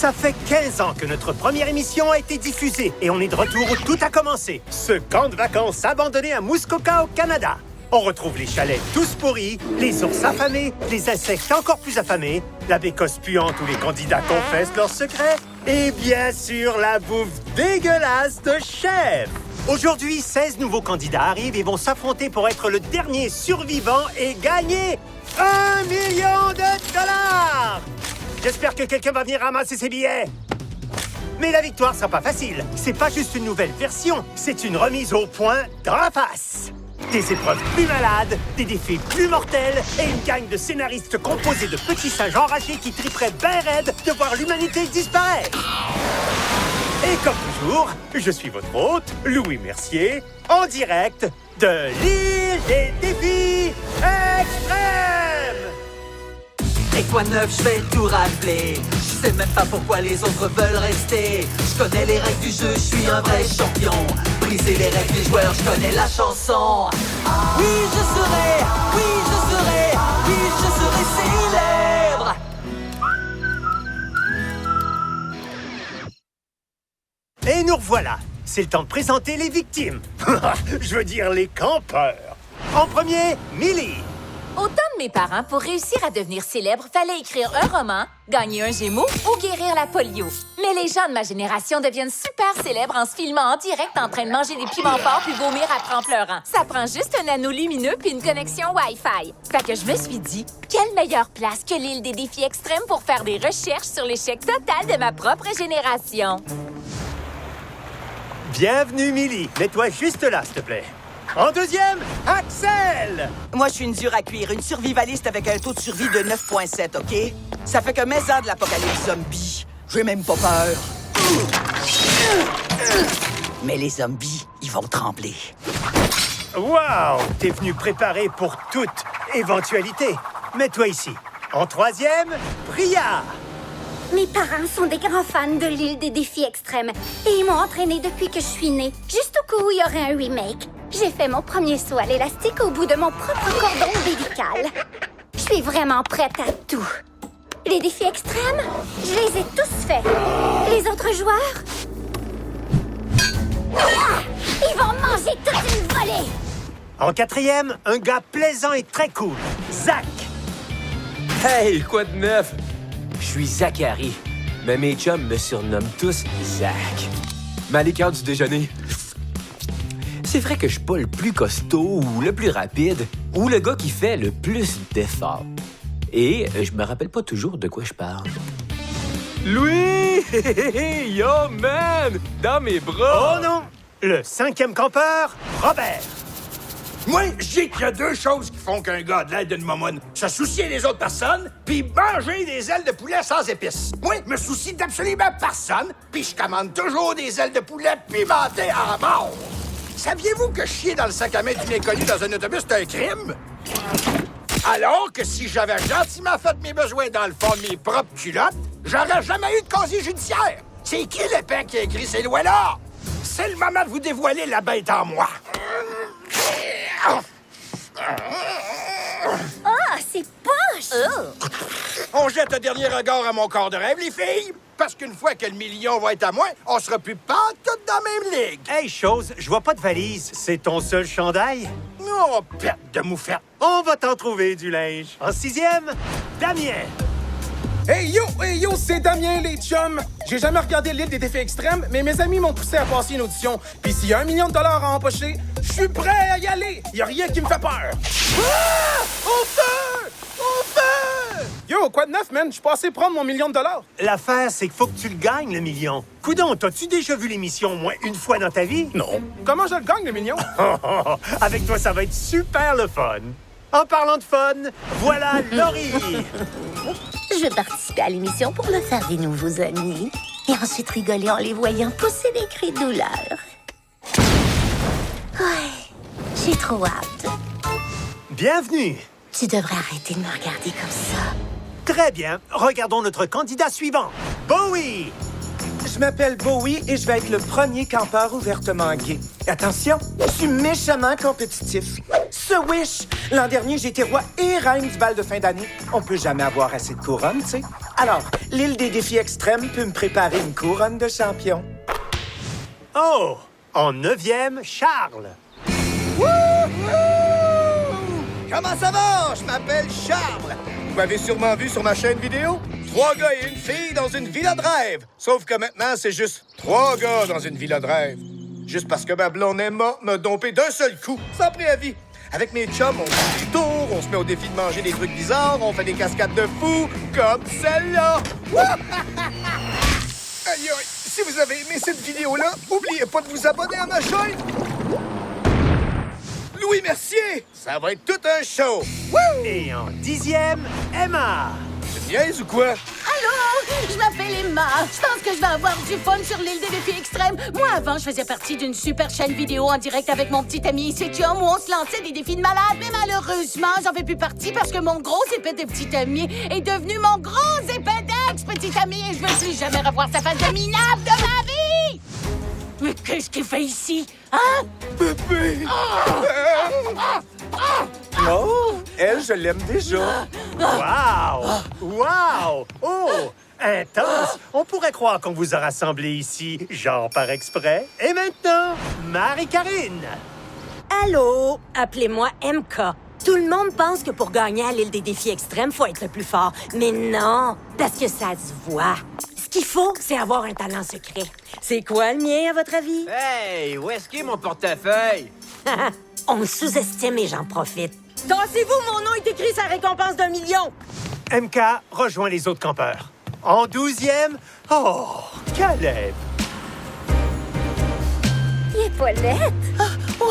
Ça fait 15 ans que notre première émission a été diffusée et on est de retour où tout a commencé. Ce camp de vacances abandonné à Muskoka au Canada. On retrouve les chalets tous pourris, les ours affamés, les insectes encore plus affamés, la bécosse puante où les candidats confessent leurs secrets et bien sûr la bouffe dégueulasse de chef. Aujourd'hui, 16 nouveaux candidats arrivent et vont s'affronter pour être le dernier survivant et gagner 1 million de dollars! J'espère que quelqu'un va venir ramasser ses billets. Mais la victoire sera pas facile. C'est pas juste une nouvelle version, c'est une remise au point dans la face. Des épreuves plus malades, des défis plus mortels et une gang de scénaristes composés de petits singes enragés qui triperaient ben raide de voir l'humanité disparaître. Et comme toujours, je suis votre hôte, Louis Mercier, en direct de l'île des défis extrêmes! Et quoi de neuf, je vais tout rappeler. Je sais même pas pourquoi les autres veulent rester. Je connais les règles du jeu, je suis un vrai champion. Briser les règles des joueurs, je connais la chanson. Oui, je serai, oui, je serai, oui, je serai célèbre. Et nous revoilà. C'est le temps de présenter les victimes. Je veux dire les campeurs. En premier, Millie. Au temps de mes parents, pour réussir à devenir célèbre, fallait écrire un roman, gagner un Gémeaux ou guérir la polio. Mais les gens de ma génération deviennent super célèbres en se filmant en direct en train de manger des piments forts puis vomir après en pleurant. Ça prend juste un anneau lumineux puis une connexion Wi-Fi. Fait que je me suis dit, quelle meilleure place que l'île des défis extrêmes pour faire des recherches sur l'échec total de ma propre génération. Bienvenue, Millie. Mets-toi juste là, s'il te plaît. En deuxième, Axel! Moi, je suis une dure à cuire, une survivaliste avec un taux de survie de 9,7, OK? Ça fait que mes ans de l'apocalypse zombie. J'ai même pas peur. Mais les zombies, ils vont trembler. Wow! T'es venu préparé pour toute éventualité. Mets-toi ici. En troisième, Priya! Mes parents sont des grands fans de l'île des défis extrêmes et ils m'ont entraînée depuis que je suis née, juste au cas où il y aurait un remake. J'ai fait mon premier saut à l'élastique au bout de mon propre cordon ombilical. Je suis vraiment prête à tout. Les défis extrêmes, je les ai tous faits. Les autres joueurs... Ah! Ils vont manger toute une volée! En quatrième, un gars plaisant et très cool, Zach. Hey, quoi de neuf? Je suis Zachary, mais mes chums me surnomment tous Zach. Mais à l'écart du déjeuner, c'est vrai que je suis pas le plus costaud ou le plus rapide ou le gars qui fait le plus d'efforts. Et je me rappelle pas toujours de quoi je parle. Louis! Yo, man! Dans mes bras! Oh non! Le cinquième campeur, Robert. Moi, je dis qu'il y a deux choses qui font qu'un gars a de l'aide d'une momoune. Se soucier des autres personnes, puis manger des ailes de poulet sans épices. Moi, je me soucie d'absolument personne, puis je commande toujours des ailes de poulet pimentées à mort. Saviez-vous que chier dans le sac à main d'une inconnue dans un autobus, c'est un crime? Alors que si j'avais gentiment fait mes besoins dans le fond de mes propres culottes, j'aurais jamais eu de casier judiciaire. C'est qui le père qui a écrit ces lois-là? C'est le moment de vous dévoiler la bête en moi. Ah, c'est poche! On jette un dernier regard à mon corps de rêve, les filles. Parce qu'une fois que le million va être à moi, on sera plus pas toutes dans la même ligue. Hey, chose, je vois pas de valise. C'est ton seul chandail? Oh, perte de moufette. On va t'en trouver du linge. En sixième, Damien. Hey yo, c'est Damien, les chums! J'ai jamais regardé l'île des défis extrêmes, mais mes amis m'ont poussé à passer une audition. Puis s'il y a $1 million à empocher, je suis prêt à y aller! Y a rien qui me fait peur! Ah! Au feu! Au feu! Yo, quoi de neuf, man? Je suis passé prendre mon $1 million. L'affaire, c'est qu'il faut que tu le gagnes, le million. Coudon, t'as-tu déjà vu l'émission au moins une fois dans ta vie? Non. Comment je le gagne, le million? Avec toi, ça va être super le fun. En parlant de fun, voilà Laurie. Je vais participer à l'émission pour me faire des nouveaux amis et ensuite rigoler en les voyant pousser des cris de douleur. Ouais, j'ai trop hâte. Bienvenue. Tu devrais arrêter de me regarder comme ça. Très bien. Regardons notre candidat suivant, Bowie. Je m'appelle Bowie et je vais être le premier campeur ouvertement gay. Attention, je suis méchamment compétitif. Wish! L'an dernier, j'étais roi et reine du bal de fin d'année. On peut jamais avoir assez de couronne, tu sais. Alors, l'île des défis extrêmes peut me préparer une couronne de champion. Oh! En 9e, Charles. Comment ça va? Je m'appelle Charles. Vous m'avez sûrement vu sur ma chaîne vidéo. 3 gars et une fille dans une villa de rêve. Sauf que maintenant, c'est juste 3 gars dans une villa de rêve. Juste parce que ma blonde Emma m'a dompé d'un seul coup, sans préavis. Avec mes chums, on fait des tours, on se met au défi de manger des trucs bizarres, on fait des cascades de fous, comme celle-là. Aïe, aïe. Si vous avez aimé cette vidéo-là, n'oubliez pas de vous abonner à ma chaîne. Louis Mercier, ça va être tout un show. Et en 10e, Emma. Tu me niaises ou quoi? Allô? Je m'appelle Emma. Je pense que je vais avoir du fun sur l'île des défis extrêmes. Moi, avant, je faisais partie d'une super chaîne vidéo en direct avec mon petit ami Sétium où on se lançait des défis de malade. Mais malheureusement, j'en fais plus partie parce que mon gros épée de petit ami est devenu mon gros épée d'ex-petit ami et je veux plus jamais revoir sa face de minable de ma vie! Mais qu'est-ce qu'il fait ici? Hein? Bébé! Oh, elle, je l'aime déjà. Wow! Wow! Oh! Intense! On pourrait croire qu'on vous a rassemblés ici, genre par exprès. Et maintenant, Marie-Karine! Allô? Appelez-moi MK. Tout le monde pense que pour gagner à l'île des défis extrêmes, faut être le plus fort. Mais non, parce que ça se voit. Ce qu'il faut, c'est avoir un talent secret. C'est quoi le mien, à votre avis? Hey, où est-ce qu'est mon portefeuille? On me sous-estime et j'en profite. Dansez-vous, mon nom est écrit sa récompense d'1 million. MK rejoint les autres campeurs. En 12e, oh, Caleb! Il est pas laid. Wow!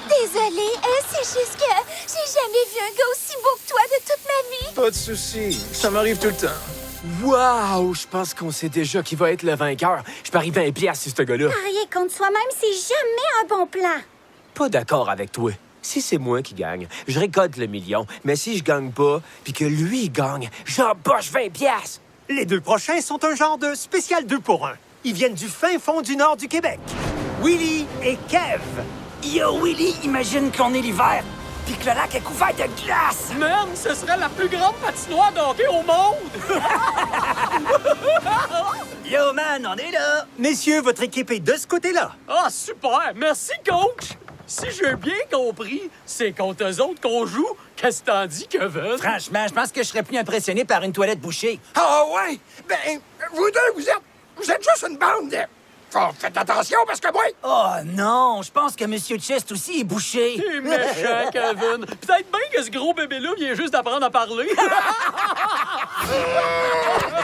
Désolée, c'est juste que j'ai jamais vu un gars aussi beau que toi de toute ma vie. Pas de souci, ça m'arrive tout le temps. Wow! Je pense qu'on sait déjà qui va être le vainqueur. Je parie 20 piastres sur ce gars-là. Parier contre soi-même, c'est jamais un bon plan. Pas d'accord avec toi. Si c'est moi qui gagne, je récolte le million. Mais si je gagne pas, puis que lui gagne, j'empoche 20 piastres. Les deux prochains sont un genre de spécial 2 pour 1. Ils viennent du fin fond du nord du Québec. Willy et Kev. Yo, Willy, imagine qu'on est l'hiver, puis que le lac est couvert de glace. Man, ce serait la plus grande patinoire de hockey au monde! Yo, man, on est là. Messieurs, votre équipe est de ce côté-là. Ah, super! Merci, coach! Si j'ai bien compris, c'est contre eux autres qu'on joue. Qu'est-ce que t'en dis, Kevin? Franchement, je pense que je serais plus impressionné par une toilette bouchée. Ah ouais? Ben, vous deux, vous êtes juste une bande de... Faites attention parce que moi... Oh non, je pense que Monsieur Chest aussi est bouché. T'es méchant, Kevin. Peut-être bien que ce gros bébé-là vient juste d'apprendre à parler.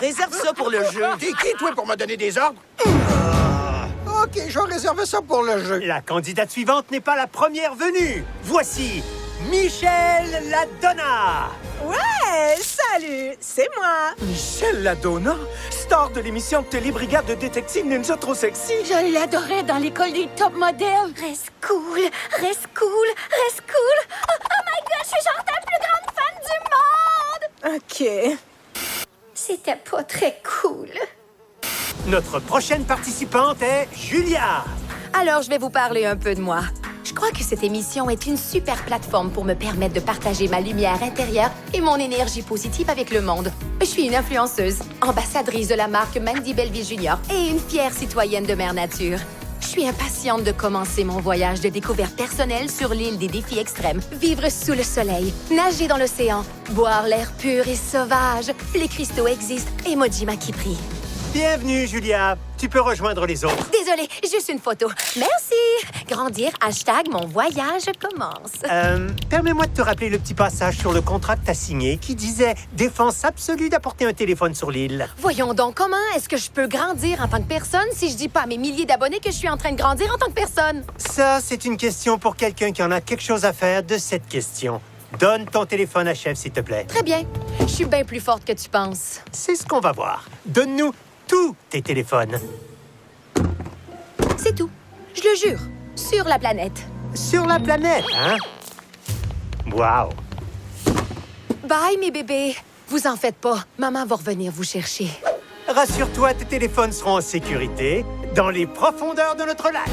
Réserve ça pour le jeu. T'es qui, toi, pour me donner des ordres? OK, je vais réserver ça pour le jeu. La candidate suivante n'est pas la première venue. Voici Michel Ladonna. Ouais, salut, c'est moi. Michel Ladonna, star de l'émission de télé Brigade de détectives Ninja Trop Sexy. Je l'adorais dans l'école des top modèles. Reste cool, reste cool, reste cool. Oh my God, je suis genre ta plus grande fan du monde. OK. C'était pas très cool. Notre prochaine participante est Julia. Alors, je vais vous parler un peu de moi. Je crois que cette émission est une super plateforme pour me permettre de partager ma lumière intérieure et mon énergie positive avec le monde. Je suis une influenceuse, ambassadrice de la marque Mandy Belleville Junior et une fière citoyenne de Mère Nature. Je suis impatiente de commencer mon voyage de découverte personnelle sur l'île des défis extrêmes. Vivre sous le soleil, nager dans l'océan, boire l'air pur et sauvage. Les cristaux existent et Mojima qui prie. Bienvenue, Julia. Tu peux rejoindre les autres. Désolée, juste une photo. Merci. Grandir, hashtag mon voyage commence. Permets-moi de te rappeler le petit passage sur le contrat que t'as signé qui disait « Défense absolue d'apporter un téléphone sur l'île Voyons donc, comment est-ce que je peux grandir en tant que personne si je dis pas à mes milliers d'abonnés que je suis en train de grandir en tant que personne? ». Ça, c'est une question pour quelqu'un qui en a quelque chose à faire de cette question. Donne ton téléphone à chef, s'il te plaît. Très bien. Je suis bien plus forte que tu penses. C'est ce qu'on va voir. Donne-nous tous tes téléphones. C'est tout. Je le jure. Sur la planète. Sur la planète, hein? Wow! Bye, mes bébés. Vous en faites pas. Maman va revenir vous chercher. Rassure-toi, tes téléphones seront en sécurité dans les profondeurs de notre lac.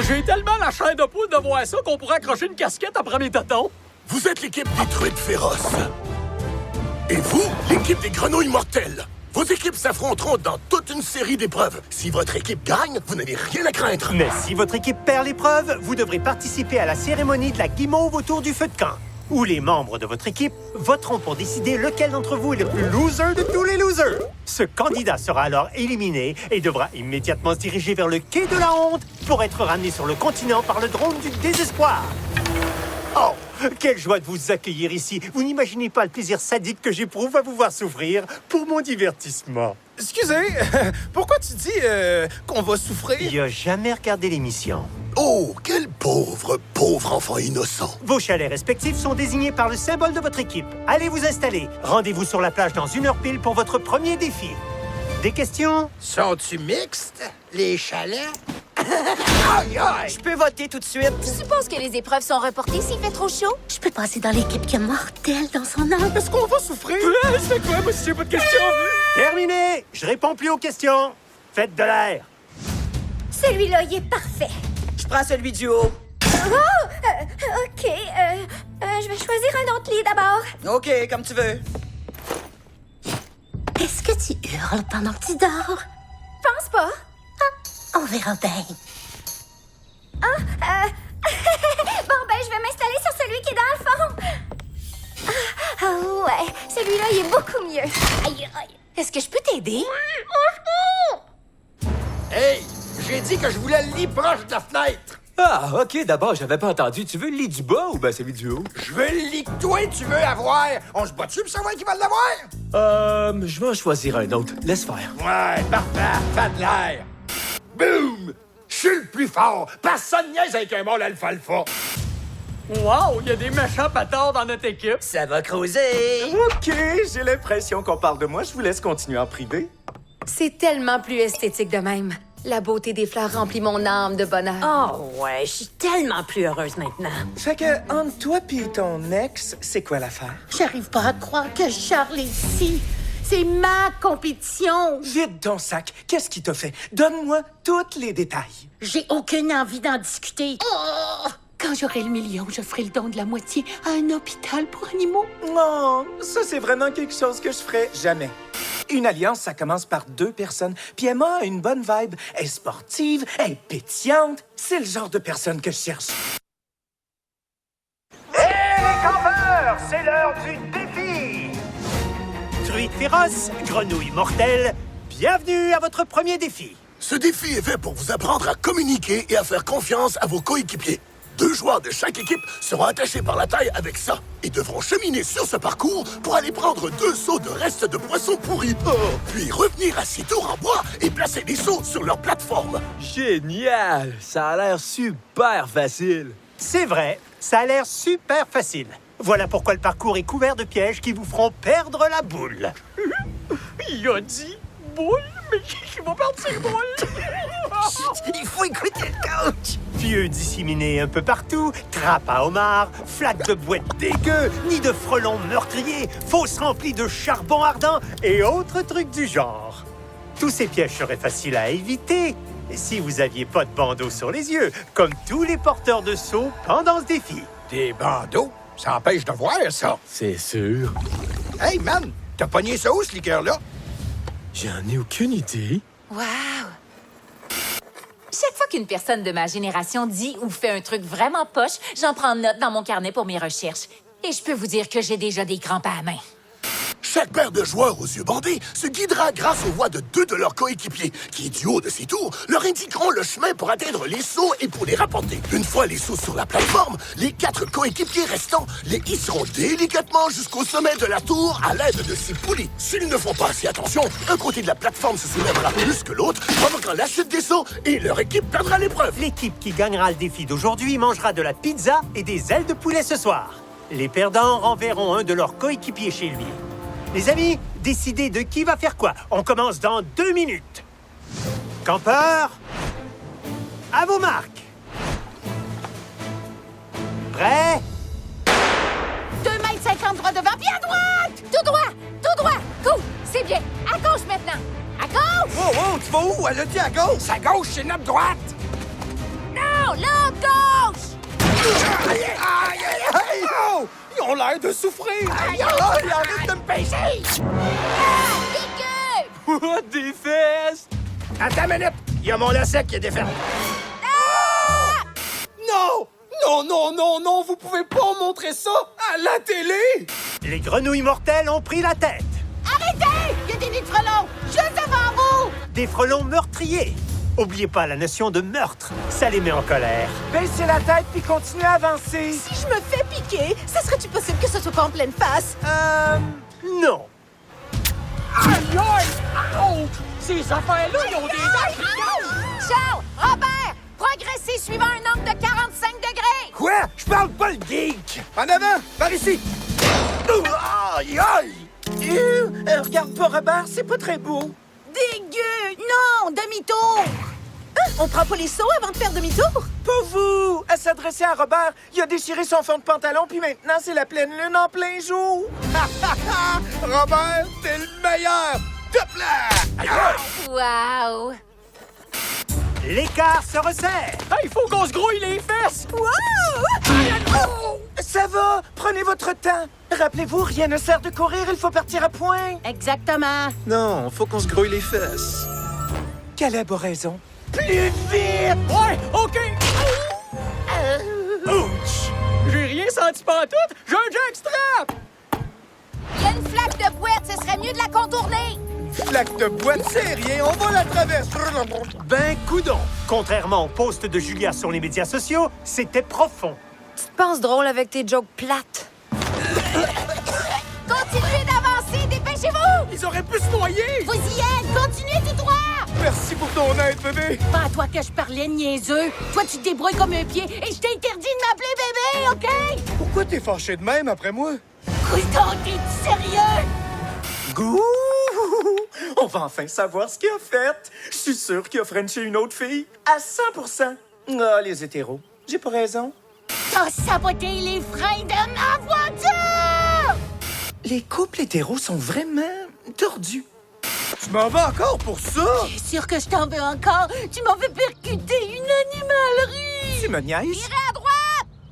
J'ai tellement la chair de poule de voir ça qu'on pourrait accrocher une casquette après mes tâtons. Vous êtes l'équipe des truites féroces. Et vous, l'équipe des grenouilles mortelles. Vos équipes s'affronteront dans toute une série d'épreuves. Si votre équipe gagne, vous n'avez rien à craindre. Mais si votre équipe perd l'épreuve, vous devrez participer à la cérémonie de la guimauve autour du feu de camp, où les membres de votre équipe voteront pour décider lequel d'entre vous est le plus loser de tous les losers. Ce candidat sera alors éliminé et devra immédiatement se diriger vers le quai de la honte pour être ramené sur le continent par le drone du désespoir. Oh, quelle joie de vous accueillir ici. Vous n'imaginez pas le plaisir sadique que j'éprouve à vous voir souffrir pour mon divertissement. Excusez, pourquoi tu dis qu'on va souffrir? Il a jamais regardé l'émission. Oh, quel pauvre enfant innocent. Vos chalets respectifs sont désignés par le symbole de votre équipe. Allez vous installer. Rendez-vous sur la plage dans 1 heure pile pour votre premier défi. Des questions? Sont-tu mixtes, les chalets? Aïe, aïe! Je peux voter tout de suite. Je suppose que les épreuves sont reportées s'il fait trop chaud. Je peux passer dans l'équipe qui a Mortel dans son âme. Est-ce qu'on va souffrir? C'est quoi, moi, si j'ai pas de questions? Terminé! Je réponds plus aux questions. Faites de l'air. Celui-là, il est parfait. Je prends celui du haut. OK, je vais choisir un autre lit d'abord. OK, comme tu veux. Est-ce que tu hurles pendant que tu dors? Pense pas. Ah, on verra bien. Bon, ben, je vais m'installer sur celui qui est dans le fond. Ouais, celui-là, il est beaucoup mieux. Aïe, aïe. Est-ce que je peux t'aider? Hey, j'ai dit que je voulais le lit proche de la fenêtre. Ah, OK, d'abord, j'avais pas entendu. Tu veux le lit du bas ou ben celui du haut? Je veux le lit que toi, tu veux avoir. On se bat-tu pour savoir qui va l'avoir? Je vais en choisir un autre. Laisse faire. Ouais, parfait, fais de l'air. Boum! Je suis le plus fort. Personne niaise avec un mâle alfalfa. Wow, il y a des méchants patards dans notre équipe. Ça va creuser. OK, j'ai l'impression qu'on parle de moi. Je vous laisse continuer en privé. C'est tellement plus esthétique de même. La beauté des fleurs remplit mon âme de bonheur. Oh ouais, je suis tellement plus heureuse maintenant. Fait que, entre toi pis ton ex, c'est quoi l'affaire? J'arrive pas à croire que Charles est ici. C'est ma compétition. Vide ton sac. Qu'est-ce qui t'a fait? Donne-moi tous les détails. J'ai aucune envie d'en discuter. Oh! Quand j'aurai le million, je ferai le don de la moitié à un hôpital pour animaux. Non, ça c'est vraiment quelque chose que je ferais jamais. Une alliance, ça commence par 2 personnes. Puis Emma a une bonne vibe. Elle est sportive, elle est pétillante. C'est le genre de personne que je cherche. Hé, les campeurs! C'est l'heure du défi! Truites féroces, grenouilles mortelles, bienvenue à votre premier défi. Ce défi est fait pour vous apprendre à communiquer et à faire confiance à vos coéquipiers. 2 joueurs de chaque équipe seront attachés par la taille avec ça et devront cheminer sur ce parcours pour aller prendre 2 seaux de restes de poissons pourris. Puis revenir à 6 tours en bois et placer les seaux sur leur plateforme. Génial! Ça a l'air super facile. C'est vrai, ça a l'air super facile. Voilà pourquoi le parcours est couvert de pièges qui vous feront perdre la boule. Il a dit boule, mais il va partir boule. Il faut écouter le coach. Pieux disséminés un peu partout, trappes à homard, flaques de boîtes dégueu, nids de frelons meurtriers, fosses remplies de charbon ardent et autres trucs du genre. Tous ces pièges seraient faciles à éviter si vous aviez pas de bandeau sur les yeux, comme tous les porteurs de seaux pendant ce défi. Des bandeaux? Ça empêche de voir, ça. C'est sûr. Hey, man, t'as pogné ça où, ce liqueur-là? J'en ai aucune idée. Wow! Chaque fois qu'une personne de ma génération dit ou fait un truc vraiment poche, j'en prends note dans mon carnet pour mes recherches. Et je peux vous dire que j'ai déjà des crampes à la main. Chaque paire de joueurs aux yeux bandés se guidera grâce aux voix de 2 de leurs coéquipiers qui, du haut de ces tours, leur indiqueront le chemin pour atteindre les seaux et pour les rapporter. Une fois les seaux sur la plateforme, les 4 coéquipiers restants les hisseront délicatement jusqu'au sommet de la tour à l'aide de 6 poulies. S'ils ne font pas assez attention, un côté de la plateforme se soulèvera plus que l'autre, provoquant la chute des seaux et leur équipe perdra l'épreuve. L'équipe qui gagnera le défi d'aujourd'hui mangera de la pizza et des ailes de poulet ce soir. Les perdants renverront un de leurs coéquipiers chez lui. Les amis, décidez de qui va faire quoi. On commence dans 2 minutes. Campeurs, à vos marques. Prêt? 2 mètres 50 droit devant, puis à droite! Tout droit! Tout droit! Go! C'est bien! À gauche maintenant! À gauche! Oh, oh, tu vas où? Elle a dit à gauche. À gauche, c'est notre droite. Non! Là, gauche! Aïe, aïe, aïe, aïe! Oh! Ils ont l'air de souffrir! Aïe, aïe, arrête de me pincer! Dégueu! Oh, des fesses! Attends une minute. Il y a mon lacet qui est défait. Non! Non, non, non, non! Vous pouvez pas montrer ça à la télé! Les grenouilles mortelles ont pris la tête. Arrêtez! Il y a des nids de frelons juste devant vous! Des frelons meurtriers. Oubliez pas la notion de meurtre. Ça les met en colère. Baissez la tête puis continuez à avancer. Si je me fais piquer, ça serait-tu possible que ce soit pas en pleine face? Non. Aïe, aïe! Ouch! Ces affaires-là, ils ont des dents piquantes! Charles! Robert! Progressez suivant un angle de 45 degrés! Quoi? Je parle pas le geek! En avant! Par ici! Aïe, aïe! Regarde pas, Robert, c'est pas très beau. Dégueu! Non! Demi-tour! Hein? On prend pas les sauts avant de faire demi-tour? Pas vous! Elle s'adressait à Robert. Il a déchiré son fond de pantalon, puis maintenant, c'est la pleine lune en plein jour. Robert, t'es le meilleur! Top là! Aïe, aïe! Wow! L'écart se resserre. Il faut qu'on se grouille les fesses! Ça va, prenez votre temps. Rappelez-vous, rien ne sert de courir, il faut partir à point. Exactement. Non, faut qu'on se grouille les fesses. Caleb a raison. Plus vite! Ouais, OK! Ouch! J'ai rien senti pantoute! J'ai un jackstrap! Il y a une flaque de boîte, ce serait mieux de la contourner! Flaque de boîte, c'est rien, on va la traverser. Ben, coudon. Contrairement au post de Julia sur les médias sociaux, c'était profond. Tu te penses drôle avec tes jokes plates? Continuez d'avancer, dépêchez-vous! Ils auraient pu se noyer! Vous y êtes! Continuez tout droit! Merci pour ton aide, bébé! Pas à toi que je parlais, niaiseux! Toi, tu te débrouilles comme un pied et je t'interdis de m'appeler bébé, OK? Pourquoi t'es fâché de même après moi? Coudon, t'es sérieux? Goût! On va enfin savoir ce qu'il a fait. Je suis sûr qu'il a frenché une autre fille. À 100%. Ah, les hétéros. J'ai pas raison. T'as saboté les freins de ma voiture! Les couples hétéros sont vraiment tordus. Tu m'en vas encore pour ça? T'es sûr que je t'en veux encore? Tu m'en veux percuter une animalerie! Tu me niaises? Virez à droite!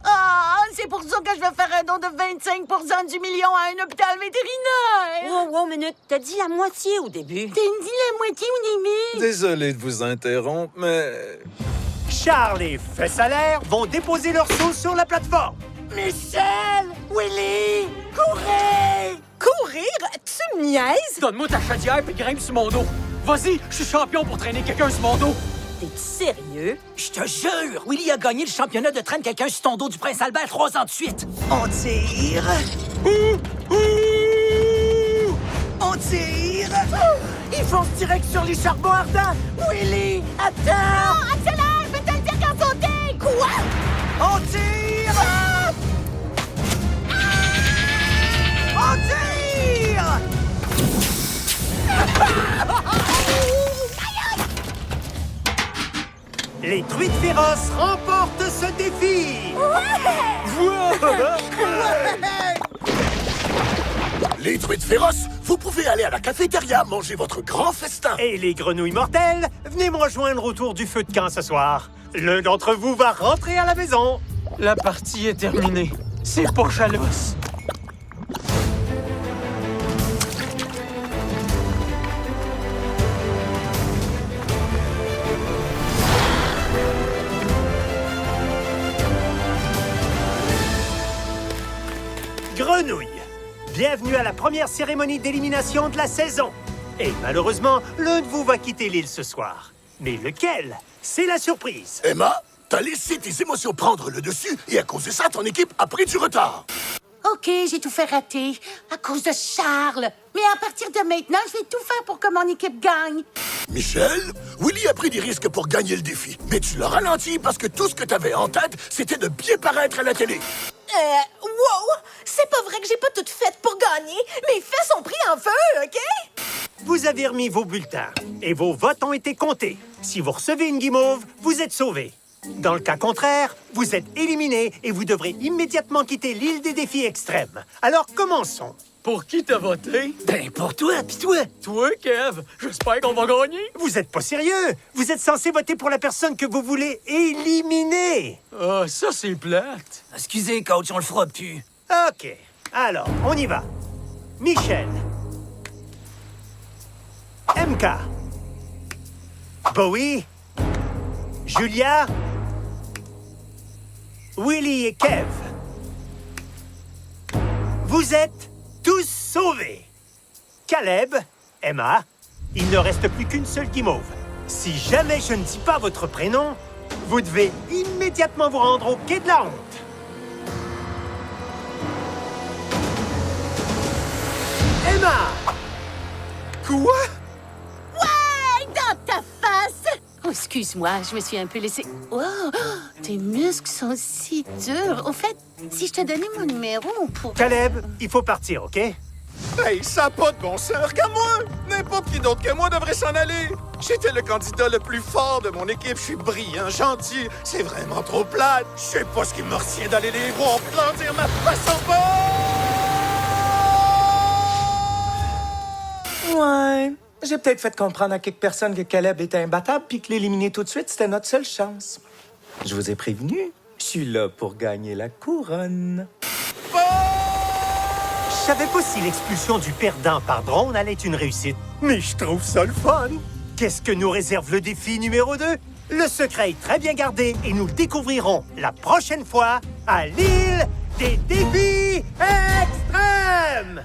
Ah, c'est pour ça que je vais faire un don de 25% du million à un hôpital vétérinaire! Wow, minute. T'as dit la moitié au début. T'as dit la moitié au début? Désolé de vous interrompre, mais... Charles et Fesses à l'air vont déposer leur seau sur la plateforme. Michel! Willy! Courez! Courir? Tu me niaises? Donne-moi ta chaudière puis grimpe sur mon dos. Vas-y, je suis champion pour traîner quelqu'un sur mon dos. T'es sérieux? Je te jure, Willy a gagné le championnat de traîne quelqu'un sur ton dos du Prince Albert 3 ans de suite. On tire! On tire! Ils foncent direct sur les charbons ardents! Willy, attends! Non, accélère! Je vais te le dire quand sauter! Quoi? On tire! On tire! Les truites féroces remportent ce défi. Les truites féroces, vous pouvez aller à la cafétéria manger votre grand festin. Et les grenouilles mortelles, venez me rejoindre autour du feu de camp ce soir. L'un d'entre vous va rentrer à la maison. La partie est terminée. C'est pas jalouse. Grenouille, bienvenue à la première cérémonie d'élimination de la saison. Et malheureusement, l'un de vous va quitter l'île ce soir. Mais lequel? C'est la surprise. Emma, t'as laissé tes émotions prendre le dessus et à cause de ça, ton équipe a pris du retard. OK, j'ai tout fait rater à cause de Charles. Mais à partir de maintenant, je vais tout faire pour que mon équipe gagne. Michel, Willy a pris des risques pour gagner le défi. Mais tu l'as ralenti parce que tout ce que t'avais en tête, c'était de bien paraître à la télé. Wow! C'est pas vrai que j'ai pas tout fait pour gagner. Mes fesses sont pris en feu, OK? Vous avez remis vos bulletins et vos votes ont été comptés. Si vous recevez une guimauve, vous êtes sauvés. Dans le cas contraire, vous êtes éliminé et vous devrez immédiatement quitter l'île des défis extrêmes. Alors commençons. Pour qui t'as voté? Ben, pour toi, pis toi. Toi, Kev. J'espère qu'on va gagner. Vous êtes pas sérieux? Vous êtes censé voter pour la personne que vous voulez éliminer. Ah, ça, c'est plate. Excusez, coach, on le fera plus. OK. Alors, on y va. Michel. MK. Bowie. Julia. Willy et Kev. Vous êtes tous sauvés. Caleb, Emma, il ne reste plus qu'une seule guimauve. Si jamais je ne dis pas votre prénom, vous devez immédiatement vous rendre au quai de la honte. Emma! Quoi? Ouais, dans ta face! Oh, excuse-moi, je me suis un peu laissée... Oh, tes muscles sont si durs. Au fait, si je te donnais mon numéro, on pourrait... Caleb, il faut partir, OK? Hey, ça n'a pas de bon sens. Regarde-moi! N'importe qui d'autre que moi devrait s'en aller. J'étais le candidat le plus fort de mon équipe. Je suis brillant, gentil. C'est vraiment trop plate. Je sais pas ce qui me retient d'aller les voir grandir ma face en bas! Ouais. J'ai peut-être fait comprendre à quelques personnes que Caleb était imbattable puis que l'éliminer tout de suite, c'était notre seule chance. Je vous ai prévenu. Je suis là pour gagner la couronne. Je savais pas si l'expulsion du perdant par drone allait être une réussite, mais je trouve ça le fun. Qu'est-ce que nous réserve le défi numéro 2? Le secret est très bien gardé et nous le découvrirons la prochaine fois à l'île des défis extrêmes!